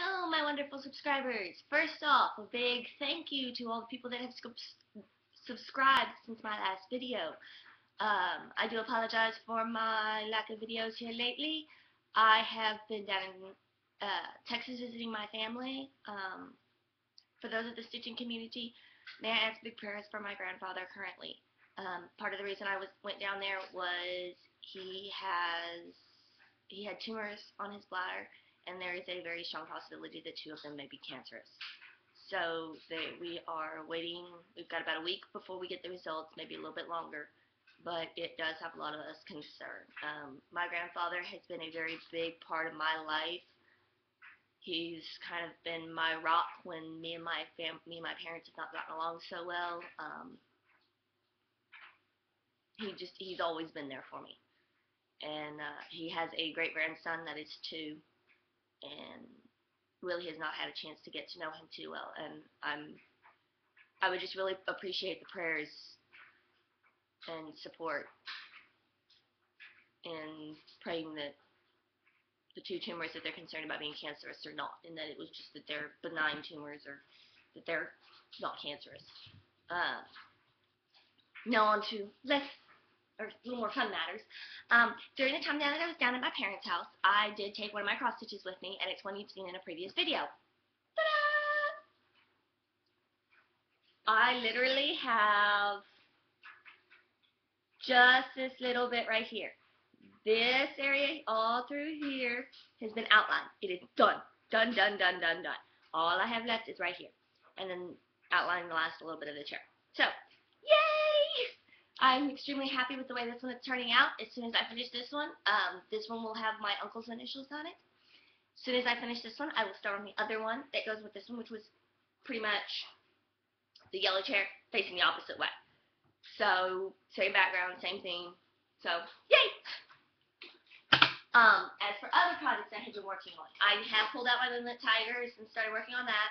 Hello, my wonderful subscribers. First off, a big thank you to all the people that have subscribed since my last video. I do apologize for my lack of videos here lately. I have been down in Texas visiting my family. For those of the stitching community, may I ask big prayers for my grandfather currently. Part of the reason I went down there was he had tumors on his bladder, and there is a very strong possibility that 2 of them may be cancerous. So we are waiting. We've got about a week before we get the results, maybe a little bit longer, but it does have a lot of us concerned. My grandfather has been a very big part of my life. He's kind of been my rock when me and my parents have not gotten along so well. He's always been there for me. And he has a great grandson that is 2, and really has not had a chance to get to know him too well. And I would just really appreciate the prayers and support, and praying that the 2 tumors that they're concerned about being cancerous are not, and that it was just that they're benign tumors, or that they're not cancerous. Now on to a little more fun matters. During the time that I was down at my parents' house, I did take one of my cross stitches with me, and it's one you've seen in a previous video. Ta-da! I literally have just this little bit right here. This area all through here has been outlined. It is done. Done, done, done, done, done. All I have left is right here. And then outlining the last little bit of the chair. So, yay! I'm extremely happy with the way this one is turning out. As soon as I finish this one will have my uncle's initials on it. As soon as I finish this one, I will start on the other one that goes with this one, which was pretty much the yellow chair facing the opposite way. So, same background, same thing. So, yay! As for other projects I have been working on, I have pulled out my Moonlit Tigers and started working on that.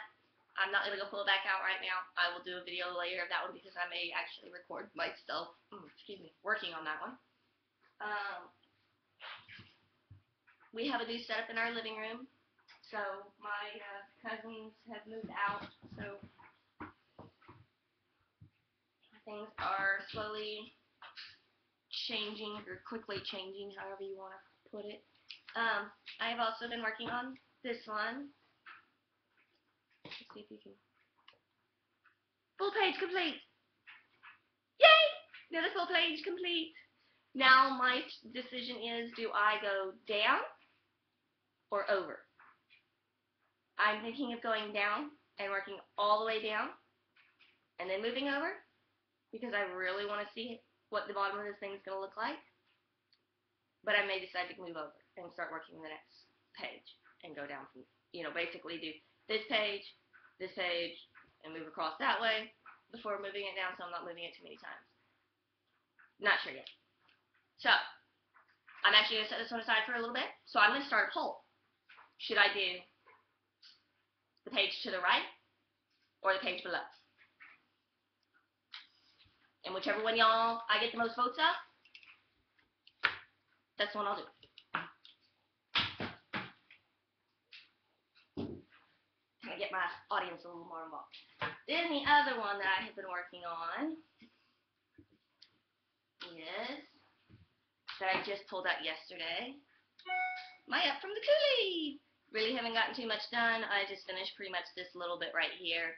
I'm not going to go pull it back out right now. I will do a video later of that one because I may actually record myself, working on that one. We have a new setup in our living room. So my cousins have moved out, so things are slowly changing, or quickly changing, however you want to put it. I have also been working on this one. Let's see if you can. Full page complete! Yay! Another full page complete. Now my decision is, do I go down or over? I'm thinking of going down and working all the way down and then moving over, because I really want to see what the bottom of this thing is going to look like. But I may decide to move over and start working the next page and go down from, basically do this page, and move across that way before moving it down, so I'm not moving it too many times. Not sure yet. So, I'm actually going to set this one aside for a little bit. So I'm going to start a poll. Should I do the page to the right or the page below? And whichever one I get the most votes of, that's the one I'll do. I get my audience a little more involved. Then the other one that I have been working on is, that I just pulled out yesterday, my Up from the Coulee. Really haven't gotten too much done. I just finished pretty much this little bit right here.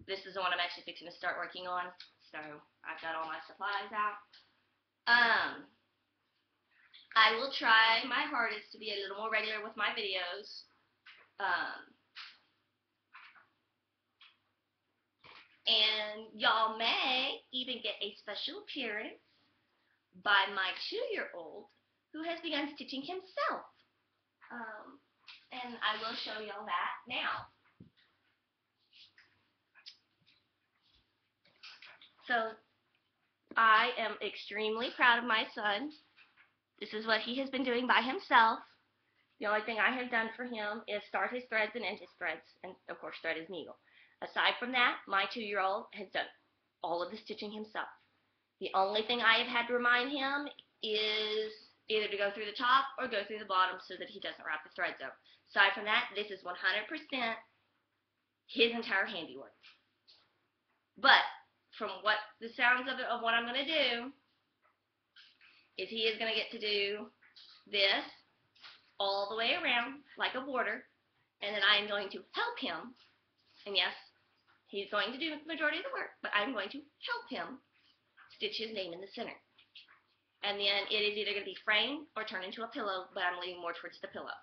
This is the one I'm actually fixing to start working on. So I've got all my supplies out. I will try my hardest to be a little more regular with my videos. And y'all may even get a special appearance by my 2-year-old who has begun stitching himself. And I will show y'all that now. So I am extremely proud of my son. This is what he has been doing by himself. The only thing I have done for him is start his threads and end his threads, and of course thread his needle. Aside from that, my 2-year-old has done all of the stitching himself. The only thing I have had to remind him is either to go through the top or go through the bottom so that he doesn't wrap the threads up. Aside from that, this is 100% his entire handiwork. But from what the sounds of it, of what I'm going to do, is he is going to get to do this all the way around like a border, and then I'm going to help him. And yes, he's going to do the majority of the work, but I'm going to help him stitch his name in the center. And then it is either going to be framed or turned into a pillow, but I'm leaning more towards the pillow.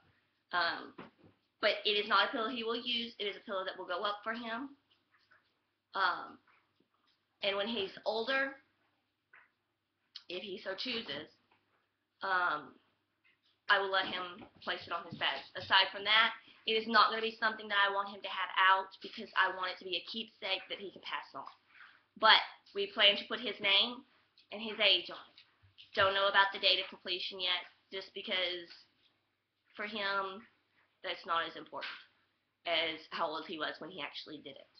But it is not a pillow he will use. It is a pillow that will go up for him. And when he's older, if he so chooses, I will let him place it on his bed. Aside from that, it is not going to be something that I want him to have out because I want it to be a keepsake that he can pass on. But we plan to put his name and his age on it. Don't know about the date of completion yet, just because for him, that's not as important as how old he was when he actually did it.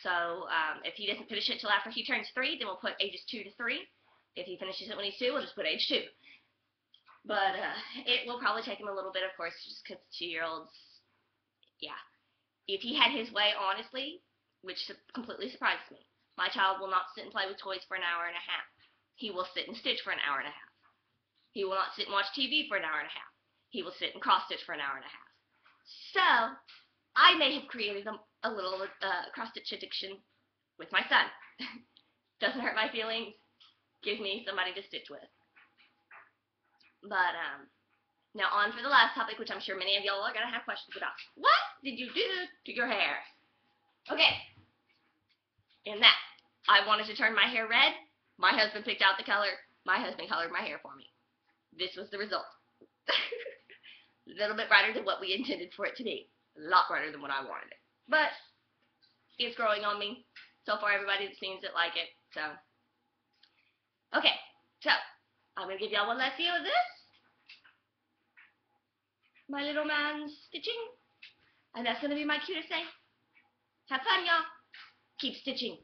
So if he doesn't finish it till after he turns 3, then we'll put ages 2 to 3. If he finishes it when he's 2, we'll just put age 2. But it will probably take him a little bit, of course, just because 2-year-olds, yeah. If he had his way, honestly, which completely surprises me, my child will not sit and play with toys for an hour and a half. He will sit and stitch for an hour and a half. He will not sit and watch TV for an hour and a half. He will sit and cross-stitch for an hour and a half. So, I may have created a little cross-stitch addiction with my son. Doesn't hurt my feelings. Gives me somebody to stitch with. But, now on for the last topic, which I'm sure many of y'all are going to have questions about. What did you do to your hair? Okay. In that, I wanted to turn my hair red. My husband picked out the color. My husband colored my hair for me. This was the result. A little bit brighter than what we intended for it to be. A lot brighter than what I wanted it. But it's growing on me. So far, everybody seems to like it. So, okay. So, I'm going to give y'all one last view of this. My little man's stitching. And that's going to be my cue to say, have fun, y'all. Keep stitching.